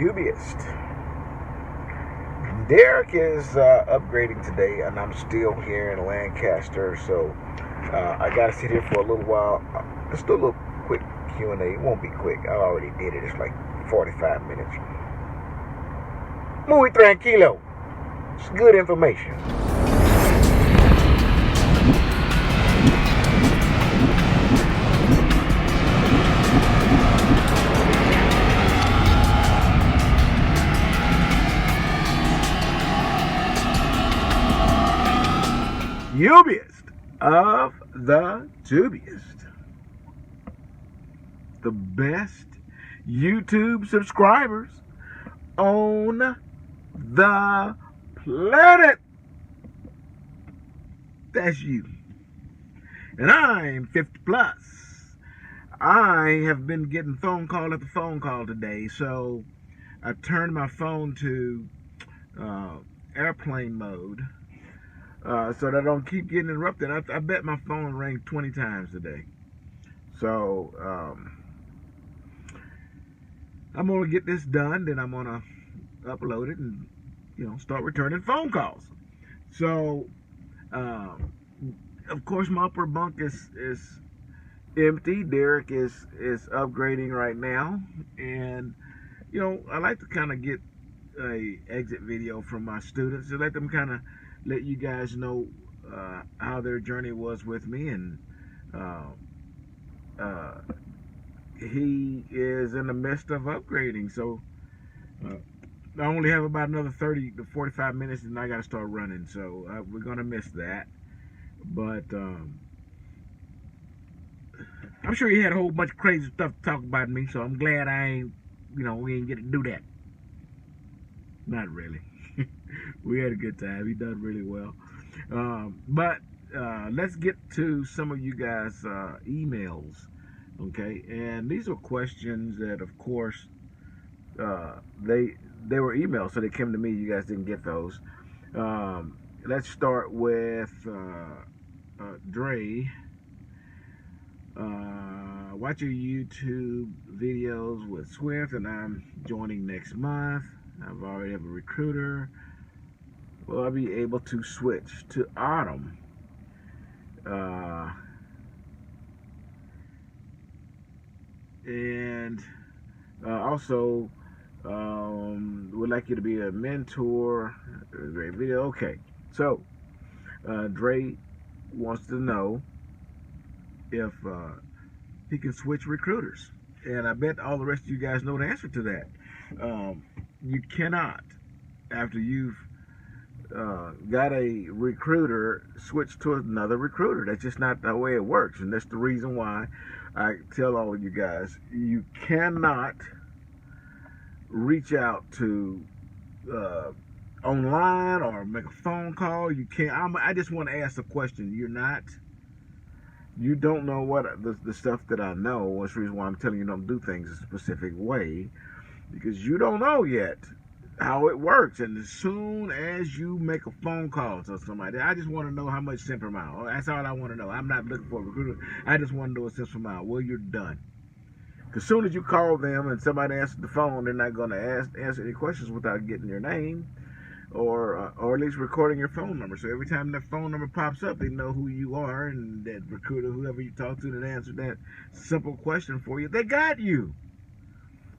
Dubious. Derek is upgrading today, and I'm still here in Lancaster, so I gotta sit here for a little while. Let's do a little quick Q&A. It won't be quick. I already did it. It's like 45 minutes. Muy tranquilo. It's good information. Dubiest of the dubiest. The best YouTube subscribers on the planet. That's you. And I'm 50 plus. I have been getting phone call after phone call today, so I turned my phone to airplane mode. So that I don't keep getting interrupted. I bet my phone rang 20 times today. So I'm gonna get this done, then I'm gonna upload it and start returning phone calls. So of course my upper bunk is empty. Derek is upgrading right now, and I like to kind of get a exit video from my students to let them kind of let you guys know how their journey was with me. And he is in the midst of upgrading, so I only have about another 30 to 45 minutes and I got to start running, so we're gonna miss that. But I'm sure he had a whole bunch of crazy stuff to talk about me, so I'm glad I ain't we ain't get to do that. Not really. We had a good time. He done really well. But let's get to some of you guys' emails, okay? And these are questions that, of course, they were emails, so they came to me. You guys didn't get those. Let's start with Dre. Watch your YouTube videos with Swift, and I'm joining next month. I've already have a recruiter. Will I be able to switch to Autumn? And also would like you to be a mentor. Great video. Okay, so Dre wants to know if he can switch recruiters, and I bet all the rest of you guys know the answer to that. You cannot, after you've got a recruiter, switch to another recruiter. That's just not the way it works, and that's the reason why I tell all of you guys, you cannot reach out to online or make a phone call. You can't. I just want to ask a question. You don't know what the stuff that I know. That's the reason why I'm telling you don't do things a specific way, because you don't know yet how it works. And as soon as you make a phone call to somebody, I just want to know how much cent per mile. That's all I want to know. I'm not looking for a recruiter. I just want to know a cent per mile. Well, you're done. Because as soon as you call them and somebody answers the phone, they're not going to answer any questions without getting your name or at least recording your phone number. So every time that phone number pops up, they know who you are, and that recruiter, whoever you talk to that answered that simple question for you, they got you.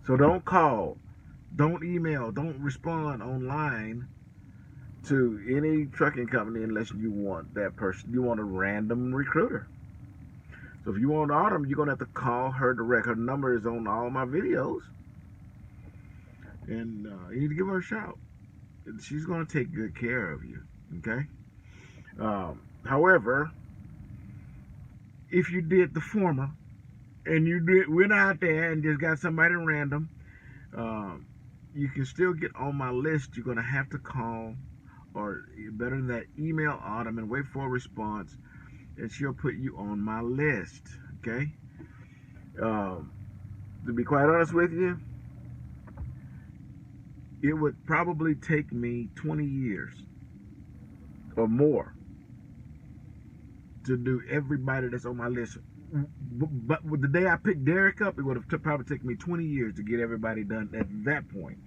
So don't call, don't email, don't respond online to any trucking company unless you want that person. You want a random recruiter. So if you want Autumn, you're going to have to call her direct. Her number is on all my videos. And you need to give her a shout. She's going to take good care of you, okay? However, if you did the former, and went out there and just got somebody random, you can still get on my list. You're going to have to call, or better than that, email Autumn and wait for a response, and she'll put you on my list, okay? To be quite honest with you, it would probably take me 20 years or more to do everybody that's on my list. But with the day I picked Derek up, it would have probably taken me 20 years to get everybody done at that point.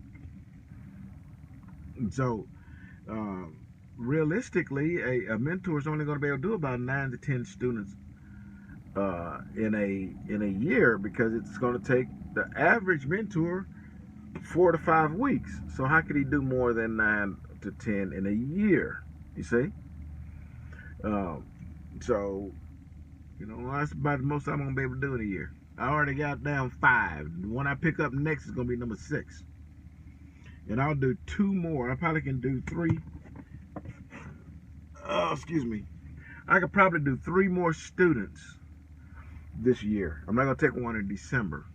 And so, uh, realistically, a mentor is only going to be able to do about 9 to 10 students in a year, because it's going to take the average mentor 4 to 5 weeks. So how could he do more than 9 to 10 in a year? You see? Um, so that's about the most I'm gonna be able to do in a year. I already got down 5. The one I pick up next is gonna be number 6, and I'll do 2 more. I probably can do 3. Oh, excuse me. I could probably do 3 more students this year. I'm not gonna take one in December.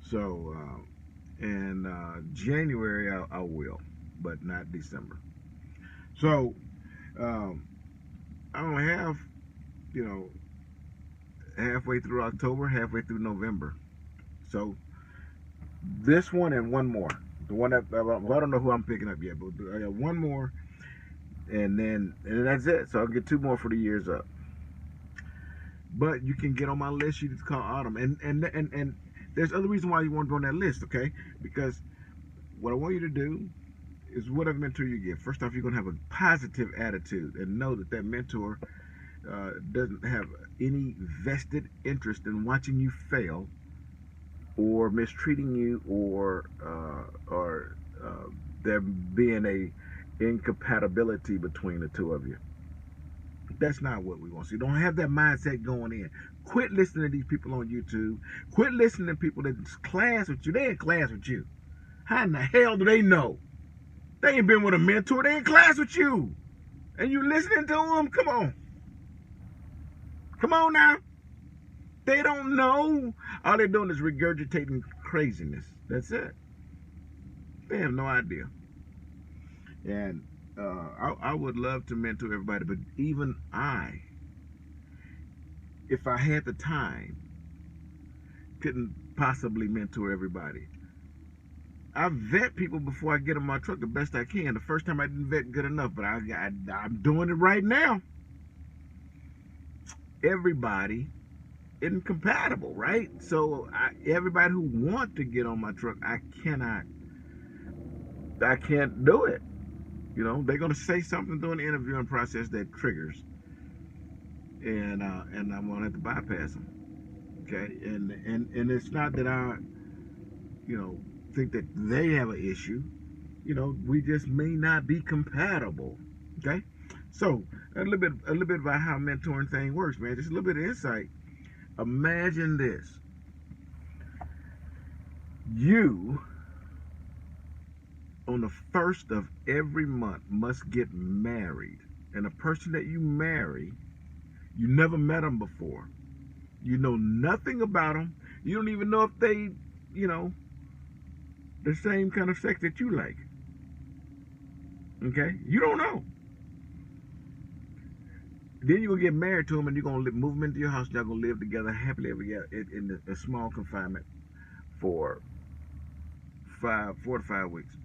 So, in January I will, but not December. So, um, I only have, you know, halfway through October, halfway through November. So this one and one more. The one that I don't know who I'm picking up yet, but I got one more, and that's it. So I'll get 2 more for the year's up. But you can get on my list. You just call Autumn, and there's other reason why you want to go on that list, okay? Because what I want you to do is, whatever mentor you get, first off, you're gonna have a positive attitude and know that that mentor doesn't have any vested interest in watching you fail, or mistreating you, or there being a incompatibility between the two of you. That's not what we want. So you don't have that mindset going in. Quit listening to these people on YouTube. Quit listening to people that's class with you. They in class with you. How in the hell do they know? They ain't been with a mentor. They in class with you. And you listening to them? Come on. Come on now. They don't know. All they're doing is regurgitating craziness. That's it. They have no idea. And I would love to mentor everybody, but even if I had the time, couldn't possibly mentor everybody. I vet people before I get in my truck the best I can. The first time I didn't vet good enough, but I'm doing it right now. Everybody isn't compatible, right? So everybody who want to get on my truck, I can't do it. They're gonna say something during the interviewing process that triggers, and I'm gonna have to bypass them. Okay, and it's not that I, think that they have an issue. We just may not be compatible. Okay, so a little bit about how mentoring thing works, man. Just a little bit of insight. Imagine this: you, on the 1st of every month, must get married, and the person that you marry, you never met them before. You know nothing about them. You don't even know if they, the same kind of sex that you like. Okay? You don't know. Then you're going to get married to them, and you're going to move them into your house, and y'all going to live together happily ever after in a small confinement for 4 to 5 weeks.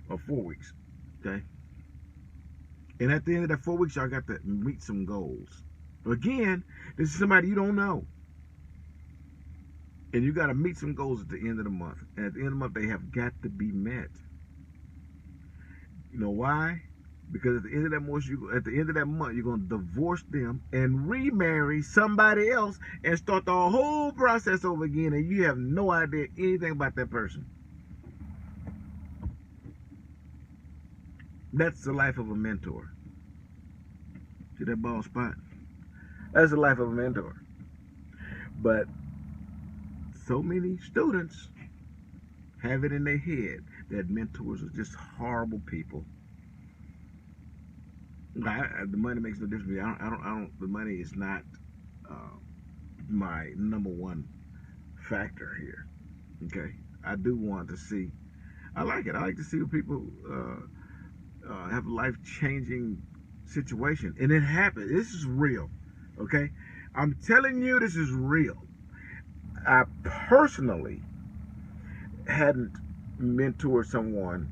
Or 4 weeks. Okay? And at the end of that 4 weeks, y'all got to meet some goals. Again, this is somebody you don't know. And you got to meet some goals at the end of the month. And at the end of the month, they have got to be met. You know why? Because at the end of that month, you're going to divorce them and remarry somebody else and start the whole process over again, and you have no idea anything about that person. That's the life of a mentor. See that bald spot? That's the life of a mentor. But so many students have it in their head that mentors are just horrible people. The money makes no difference. I don't. The money is not my number one factor here. Okay, I do want to see. I like it. I like to see people have a life-changing situation, and it happens. This is real. Okay, I'm telling you, this is real. I personally hadn't mentored someone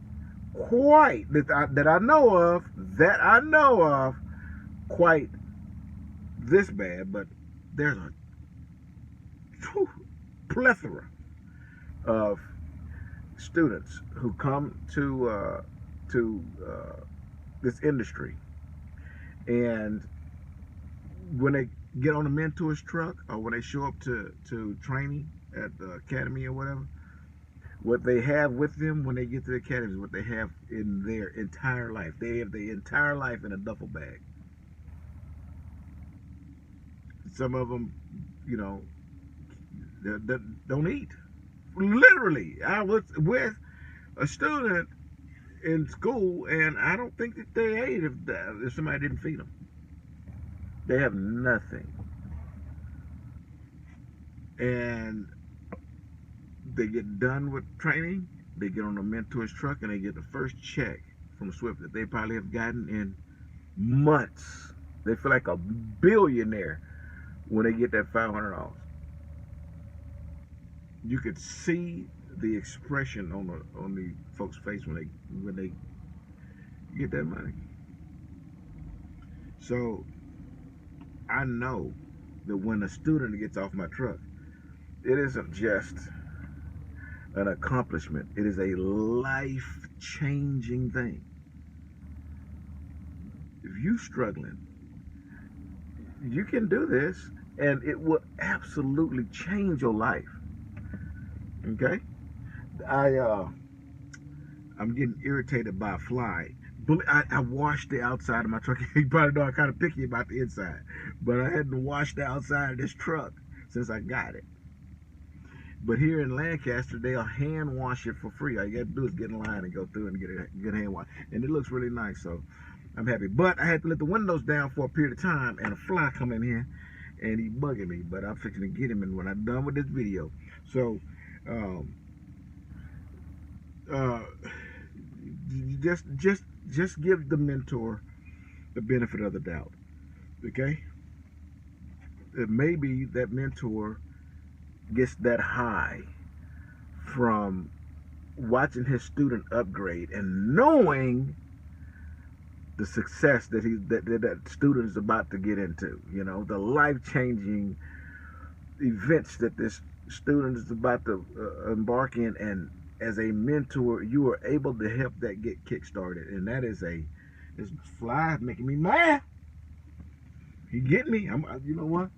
quite that I know of quite this bad, but there's a plethora of students who come to this industry, and when they get on a mentor's truck or when they show up to training at the academy or whatever, what they have with them when they get to the academy is what they have in their entire life. They have their entire life in a duffel bag. Some of them, you know, they don't eat. Literally, I was with a student in school, and I don't think that they ate if somebody didn't feed them. They have nothing, and they get done with training. They get on a mentor's truck, and they get the first check from Swift that they probably have gotten in months. They feel like a billionaire when they get that $500. You could see the expression on the folks' face when they get that money. So I know that when a student gets off my truck, it isn't just an accomplishment. It is a life-changing thing. If you're struggling, you can do this, and it will absolutely change your life. Okay? I'm getting irritated by a fly. I washed the outside of my truck. You probably know I'm kind of picky about the inside, but I hadn't washed the outside of this truck since I got it. But here in Lancaster, they'll hand wash it for free. All you got to do is get in line and go through and get a hand wash, and it looks really nice. So I'm happy. But I had to let the windows down for a period of time, and a fly come in here, and he bugging me. But I'm fixing to get him, and when I'm done with this video, so. Just give the mentor the benefit of the doubt. Okay? Maybe that mentor gets that high from watching his student upgrade and knowing the success that that student is about to get into. You know, the life-changing events that this student is about to embark in, and as a mentor, you are able to help that get kick-started. And that is this fly making me mad. He getting me. You know what?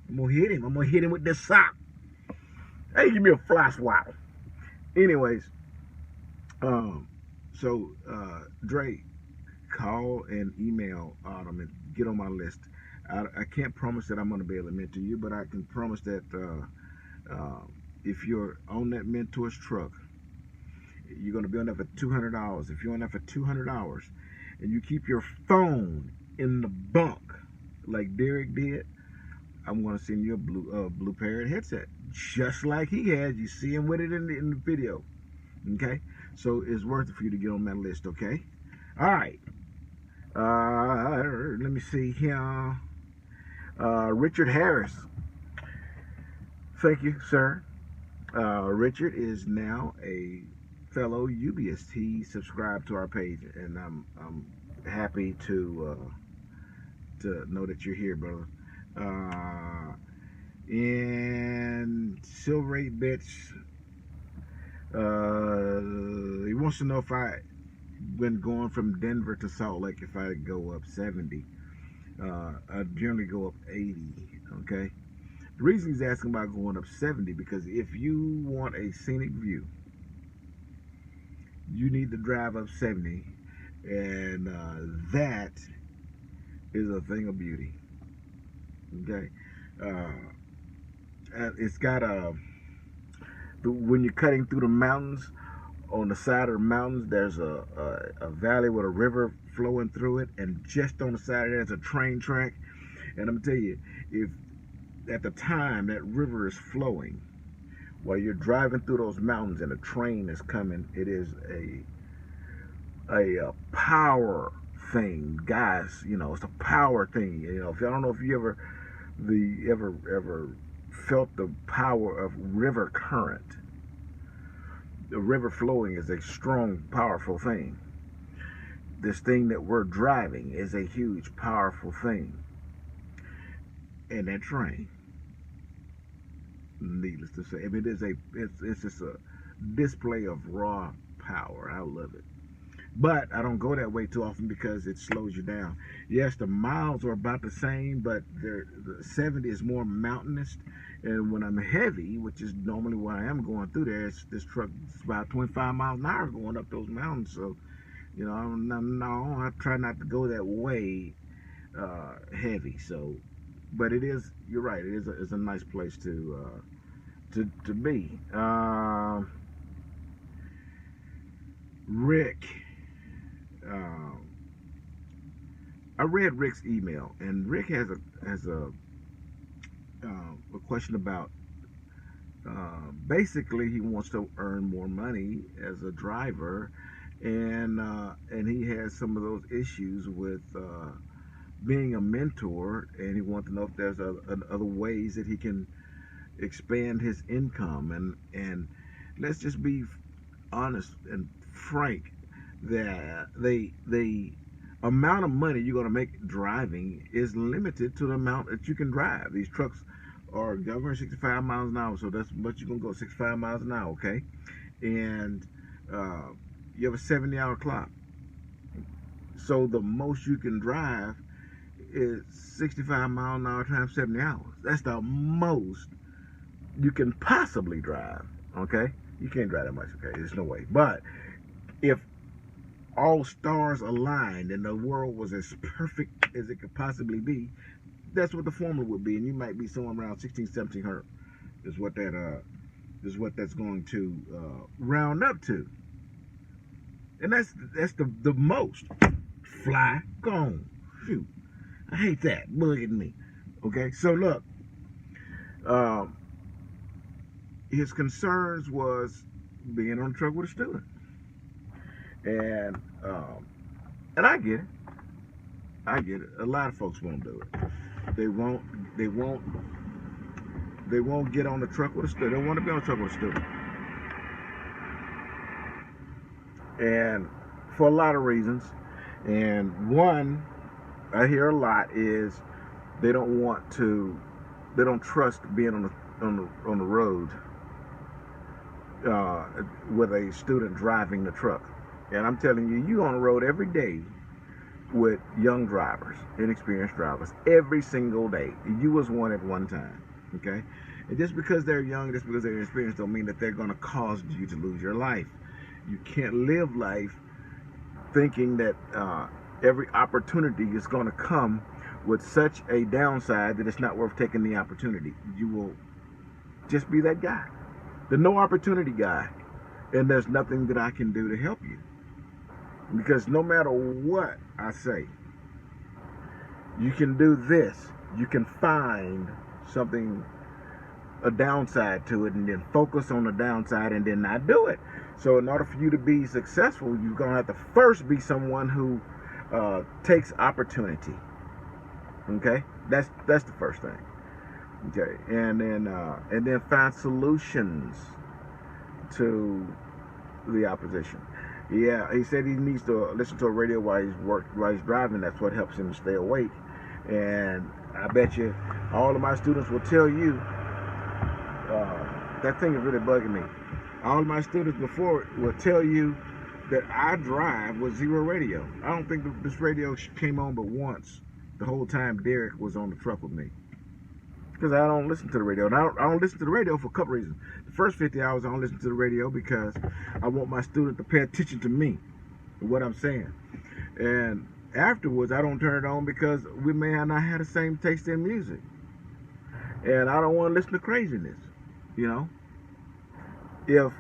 I'm gonna hit him. I'm gonna hit him with this sock. Hey, give me a fly swat. Anyways, so Dre, call and email Autumn and get on my list. I can't promise that I'm gonna be able to mentor you, but I can promise that if you're on that mentor's truck, you're going to be on there for $200. If you're on there for 200 hours and you keep your phone in the bunk like Derek did, I'm going to send you a blue Parrot headset, just like he has. You see him with it in the video. Okay? So it's worth it for you to get on that list, okay? All right. Let me see here. Richard Harris. Thank you, sir. Richard is now a fellow UBist. He subscribed to our page, and I'm happy to know that you're here, brother. And Silver 8 Bits, he wants to know if when going from Denver to Salt Lake, if I go up 70. I generally go up 80. Okay. The reason he's asking about going up 70, because if you want a scenic view, you need to drive up 70, and that is a thing of beauty. Okay, it's got when you're cutting through the mountains, on the side of the mountains, there's a valley with a river flowing through it, and just on the side of there's a train track. And I'm gonna tell you, if at the time that river is flowing, while you're driving through those mountains and a train is coming, it is a power thing, guys. You know, it's a power thing. You know, I don't know if you ever felt the power of river current. The river flowing is a strong, powerful thing. This thing that we're driving is a huge, powerful thing. And that train, needless to say, I mean, it's just display of raw power. I love it. But I don't go that way too often because it slows you down. Yes, the miles are about the same, but the 70 is more mountainous. And when I'm heavy, which is normally where I am going through there, this truck is about 25 miles an hour going up those mountains. So, no, I try not to go that way heavy. So, but it is, you're right, it's a nice place to be. Rick. Um, I read Rick's email, and Rick has a question about basically he wants to earn more money as a driver, and he has some of those issues with being a mentor, and he wants to know if there's other ways that he can expand his income, and let's just be honest and frank that the amount of money you're going to make driving is limited to the amount that you can drive. These trucks are governed 65 miles an hour, so that's what you're going to go, 65 miles an hour, okay? And uh, you have a 70-hour clock. So the most you can drive is 65 miles an hour times 70 hours. That's the most you can possibly drive, okay? You can't drive that much, okay? There's no way. But if all stars aligned and the world was as perfect as it could possibly be, that's what the formula would be, and you might be somewhere around 1700 is what that's going to round up to, and that's the most. Fly gone, shoot, I hate that. Look at me. Okay, so look, um, his concerns was being on the truck with a student, and and I get it. I get it. A lot of folks won't do it. They won't. They won't. They won't get on the truck with a student. They don't want to be on the truck with a student, and for a lot of reasons. And one I hear a lot is they don't want to. They don't trust being on the road with a student driving the truck. And I'm telling you, you on the road every day with young drivers, inexperienced drivers, every single day. You was one at one time, okay? And just because they're young, just because they're inexperienced, don't mean that they're going to cause you to lose your life. You can't live life thinking that every opportunity is going to come with such a downside that it's not worth taking the opportunity. You will just be that guy, the no opportunity guy, and there's nothing that I can do to help you. Because no matter what I say, you can do this. You can find something, a downside to it, and then focus on the downside and then not do it. So in order for you to be successful, you're going to have to first be someone who takes opportunity. Okay? That's the first thing. Okay? And then find solutions to the opposition. Yeah, he said he needs to listen to a radio while he's driving. That's what helps him stay awake. And I bet you all of my students will tell you that thing is really bugging me. All of my students before will tell you that I drive with zero radio. I don't think this radio came on but once the whole time Derek was on the truck with me. Because I don't listen to the radio. And I don't listen to the radio for a couple reasons. The first 50 hours I don't listen to the radio because I want my student to pay attention to me and what I'm saying. And afterwards I don't turn it on because we may not have the same taste in music. And I don't want to listen to craziness. You know? If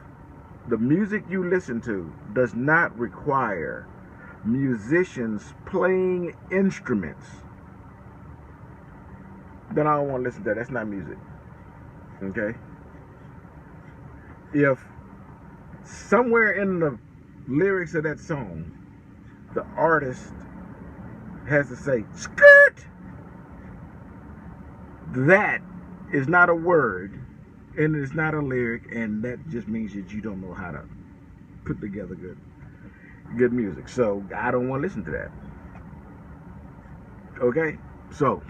the music you listen to does not require musicians playing instruments, then I don't want to listen to that. That's not music. Okay? If somewhere in the lyrics of that song, the artist has to say, skirt, that is not a word, and it's not a lyric, and that just means that you don't know how to put together good music. So I don't want to listen to that. Okay? So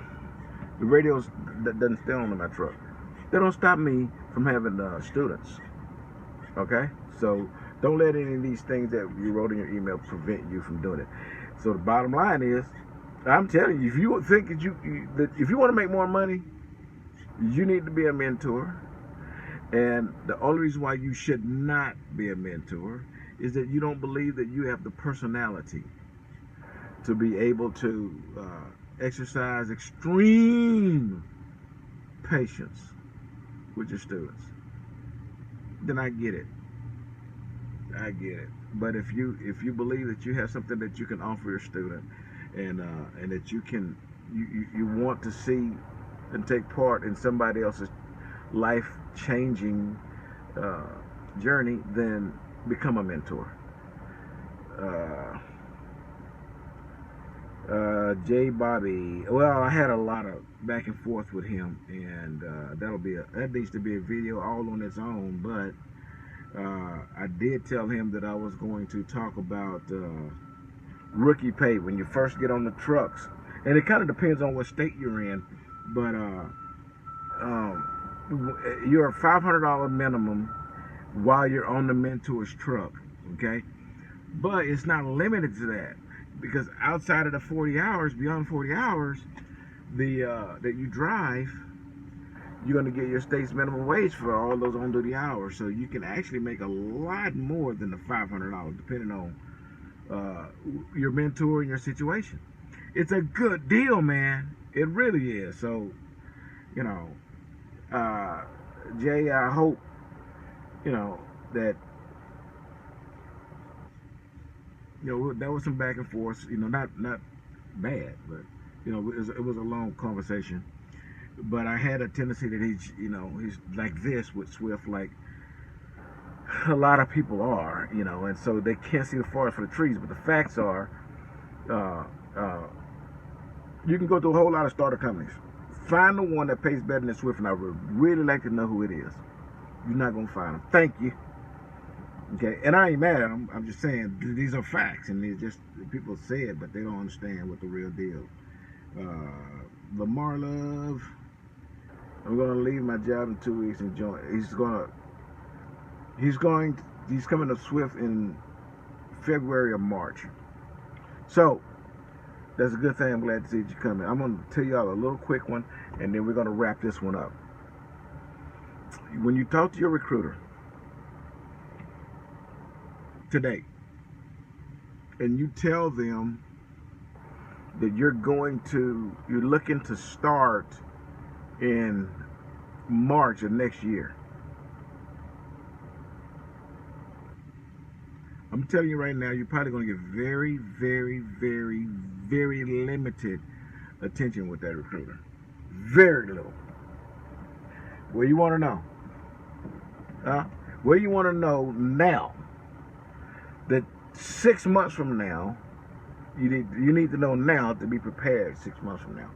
the radios that doesn't stay on in my truck. They don't stop me from having students. Okay? So don't let any of these things that you wrote in your email prevent you from doing it. So the bottom line is, I'm telling you, if you think that if you want to make more money, you need to be a mentor. And the only reason why you should not be a mentor is that you don't believe that you have the personality to be able to exercise extreme patience with your students. Then I get it. I get it. But if you believe that you have something that you can offer your student, and that you want to see and take part in somebody else's life changing journey, then become a mentor. J Bobby. Well, I had a lot of back and forth with him, and that needs to be a video all on its own. But I did tell him that I was going to talk about rookie pay when you first get on the trucks, and it kind of depends on what state you're in. But you're a $500 minimum while you're on the mentor's truck, okay? But it's not limited to that, because outside of the 40 hours, beyond 40 hours, that you drive, you're going to get your state's minimum wage for all those on-duty hours. So you can actually make a lot more than the $500, depending on your mentor and your situation. It's a good deal, man. It really is. So, you know, Jay, I hope, that, there was some back and forth, not bad, but, it was a long conversation. But I had a tendency that he's like this with Swift, like a lot of people are, and so they can't see the forest for the trees. But the facts are, you can go to a whole lot of starter companies. Find the one that pays better than Swift, and I would really like to know who it is. You're not going to find them. Thank you. Okay, and I ain't mad at them. I'm just saying these are facts, and these just people say it, but they don't understand what the real deal. Lamar Love, I'm going to leave my job in 2 weeks and join. He's coming to Swift in February or March. So that's a good thing. I'm glad to see you coming. I'm going to tell y'all a little quick one, and then we're going to wrap this one up. When you talk to your recruiter today, and you tell them that you're looking to start in March of next year, I'm telling you right now, you're probably going to get very, very, very, very limited attention with that recruiter. Very little. What you want to know? What you want to know now? That 6 months from now, you need to know now to be prepared 6 months from now.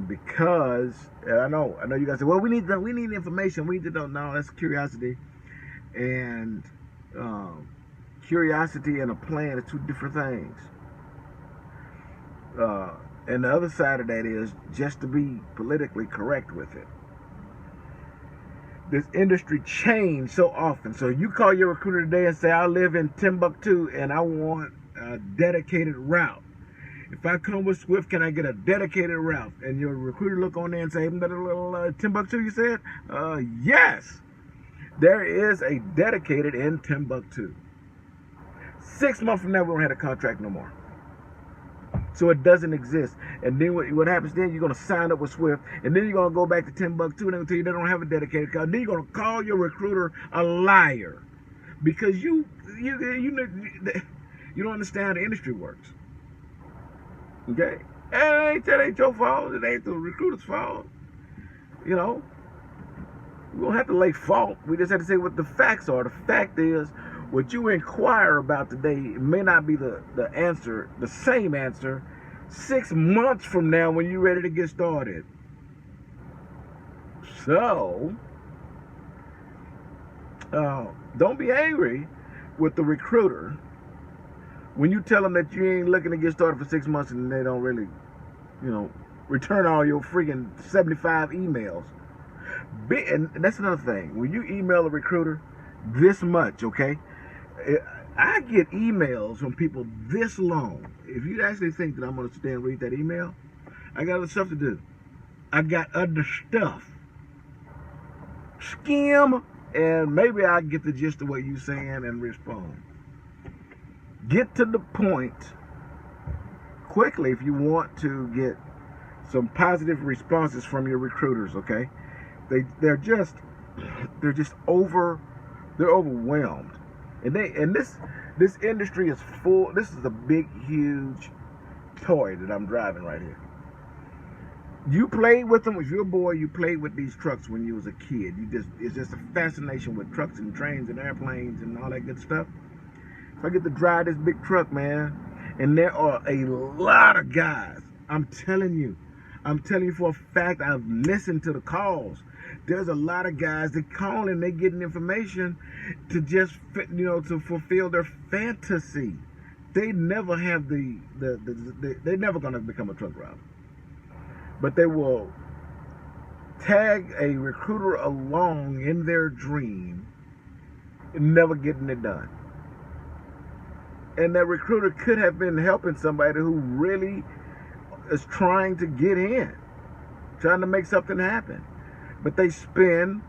Because I know you guys say, well, we need information. We need to know. No, that's curiosity, and curiosity and a plan are two different things. And the other side of that is just to be politically correct with it. This industry changed so often. So you call your recruiter today and say, I live in Timbuktu and I want a dedicated route. If I come with Swift, can I get a dedicated route? And your recruiter look on there and say, isn't that a little Timbuktu you said? Yes. There is a dedicated in Timbuktu. 6 months from now, we don't have a contract no more. So it doesn't exist. And then what happens then, you're going to sign up with Swift, and then you're going to go back to Timbuktu, and they're going to tell you they don't have a dedicated car. Then you're going to call your recruiter a liar because you don't understand how the industry works. Okay? And that ain't your fault. It ain't the recruiter's fault. We don't have to lay fault. We just have to say what the facts are. The fact is, what you inquire about today may not be the answer, the same answer, 6 months from now when you're ready to get started. So, don't be angry with the recruiter when you tell them that you ain't looking to get started for 6 months and they don't really, return all your freaking 75 emails. And that's another thing. When you email a recruiter, this much, okay? I get emails from people this long. If you actually think that I'm going to stay and read that email, I got other stuff to do. I got other stuff. Skim, and maybe I get the gist of what you're saying and respond. Get to the point quickly if you want to get some positive responses from your recruiters, okay? They're overwhelmed. And this industry is full. This is a big, huge toy that I'm driving right here. You played with them. If you're a boy, you played with these trucks when you was a kid. It's just a fascination with trucks and trains and airplanes and all that good stuff. If I get to drive this big truck, man, and there are a lot of guys, I'm telling you for a fact, I've listened to the calls. There's a lot of guys that call and they getting information to just, to fulfill their fantasy. They never have they're never going to become a truck driver. But they will tag a recruiter along in their dream, never getting it done. And that recruiter could have been helping somebody who really is trying to get in, trying to make something happen. But they spend,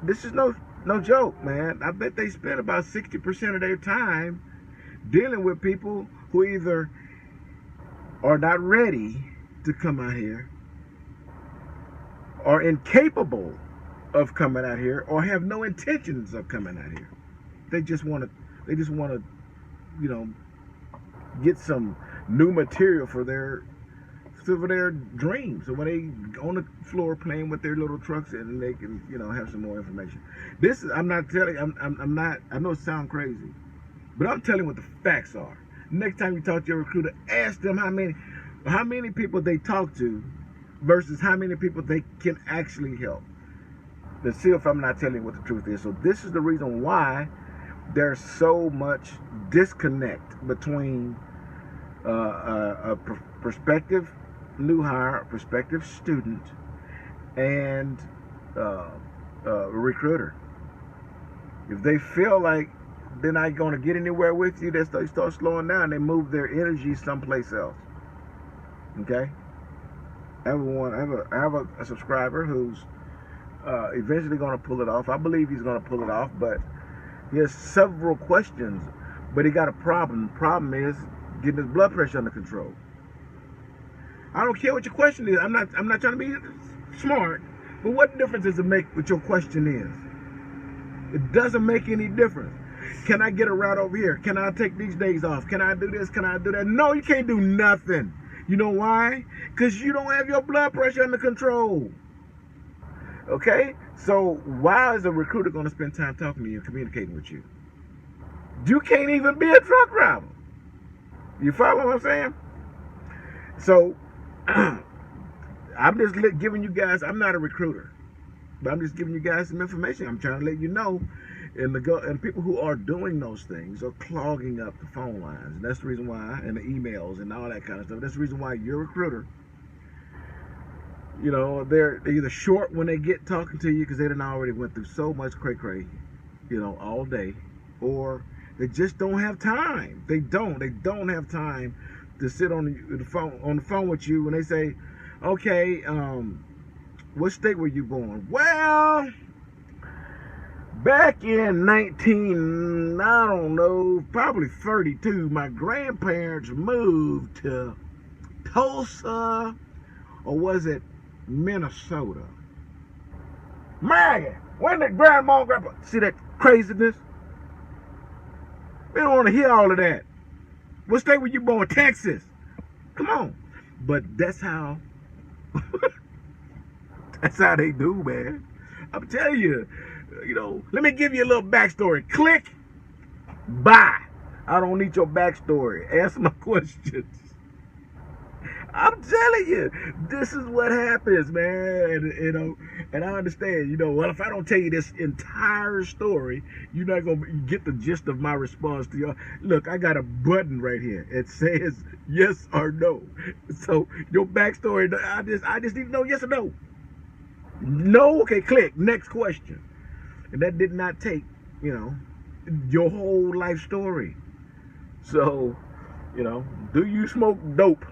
this is no joke, man. I bet they spend about 60% of their time dealing with people who either are not ready to come out here, are incapable of coming out here, or have no intentions of coming out here. They just want to, get some new material for their dreams. So when they on the floor playing with their little trucks, and they can, have some more information. I'm not, I know it sounds crazy, but I'm telling you what the facts are. Next time you talk to your recruiter, ask them how many people they talk to versus how many people they can actually help. Let's see if I'm not telling you what the truth is. So this is the reason why there's so much disconnect between a prospective new hire, a prospective student, and a recruiter. If they feel like they're not going to get anywhere with you, they start slowing down. They move their energy someplace else. Okay? I have a subscriber who's eventually going to pull it off. I believe he's going to pull it off, but he has several questions, but he got a problem. The problem is getting his blood pressure under control. I don't care what your question is. I'm not trying to be smart, but what difference does it make what your question is? It doesn't make any difference. Can I get a route over here? Can I take these days off? Can I do this? Can I do that? No, you can't do nothing. You know why? Because you don't have your blood pressure under control. Okay? So why is a recruiter going to spend time talking to you and communicating with you? You can't even be a truck driver. You follow what I'm saying? So I'm just giving you guys, I'm not a recruiter, but I'm just giving you guys some information. I'm trying to let you know, and people who are doing those things are clogging up the phone lines. And that's the reason why, and the emails and all that kind of stuff. That's the reason why your recruiter, they're either short when they get talking to you because they done already went through so much cray-cray, all day, or they just don't have time. They don't have time to sit on the phone with you when they say, okay, what state were you born? Well, back in probably 32, my grandparents moved to Tulsa, or was it Minnesota? Man, when did grandma and grandpa see that craziness? We don't want to hear all of that. What state were you born? Texas. Come on. But that's how that's how they do, man. I'm telling you, let me give you a little backstory. Click. Bye. I don't need your backstory. Answer my questions. I'm telling you, this is what happens, man. And I understand, well, if I don't tell you this entire story, you're not going to get the gist of my response to y'all. Look, I got a button right here. It says yes or no. So your backstory, I just need to know yes or no. No? Okay, click. Next question. And that did not take, your whole life story. So, do you smoke dope?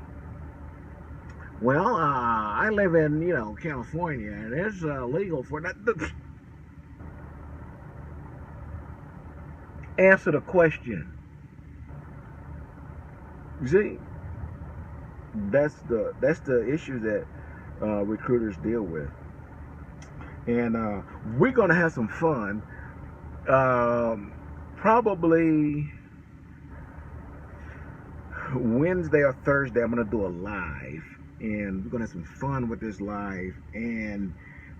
Well, I live in, California, and it's legal for that. Answer the question. You see, that's the issue that recruiters deal with. And we're gonna have some fun. Probably Wednesday or Thursday, I'm gonna do a live, and we're gonna have some fun with this live, and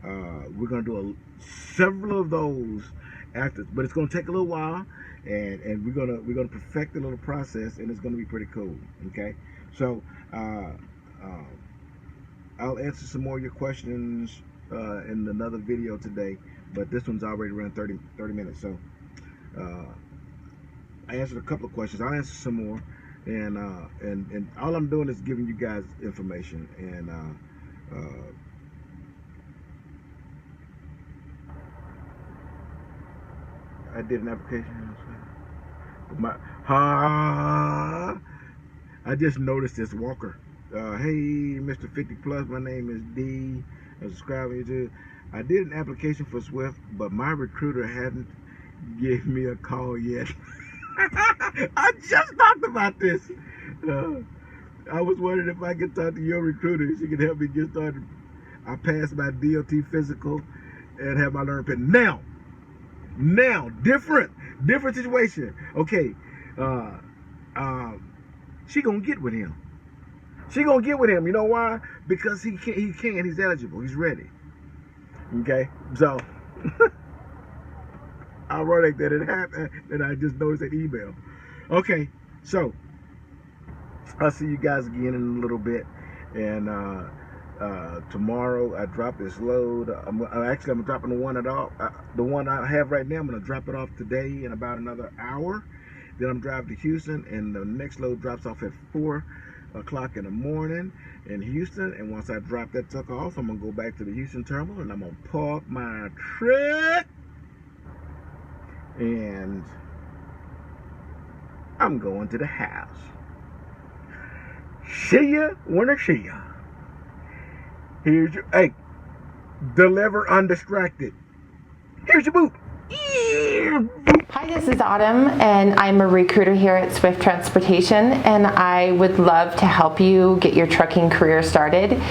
we're gonna do several of those after, but it's gonna take a little while, and we're gonna perfect the little process, and it's gonna be pretty cool. Okay, so I'll answer some more of your questions in another video today, but this one's already around 30 minutes, so I answered a couple of questions. I'll answer some more, and all I'm doing is giving you guys information, and I did an application. I just noticed this Walker. Hey, Mr. 50 Plus, my name is D. I'm subscribing to. I did an application for Swift, but my recruiter hadn't given me a call yet. I just talked about this. I was wondering if I could talk to your recruiter. She could help me get started. I passed my DOT physical and have my learn pin. Now, different situation. Okay, she gonna get with him. She gonna get with him. You know why? Because he can. He's eligible. He's ready. Okay, so ironic that it happened, and I just noticed that email. Okay, so I'll see you guys again in a little bit, and tomorrow I drop this load. I'm dropping the one the one I have right now. I'm gonna drop it off today in about another hour. Then I'm driving to Houston, and the next load drops off at 4 o'clock in the morning in Houston. And once I drop that truck off, I'm gonna go back to the Houston terminal, and I'm gonna park my truck, and I'm going to the house. See ya when I see ya. Here's your, hey, deliver undistracted. Here's your boot. Hi, this is Autumn, and I'm a recruiter here at Swift Transportation, and I would love to help you get your trucking career started.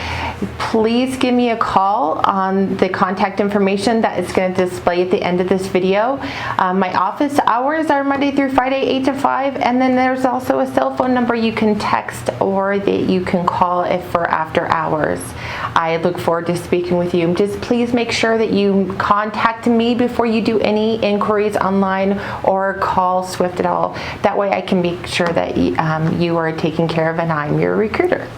Please give me a call on the contact information that is going to display at the end of this video. My office hours are Monday through Friday, 8 to 5, and then there's also a cell phone number you can text or that you can call if for after hours. I look forward to speaking with you. Just please make sure that you contact me before you do any inquiries online or call Swift at all. That way I can make sure that you are taken care of and I'm your recruiter.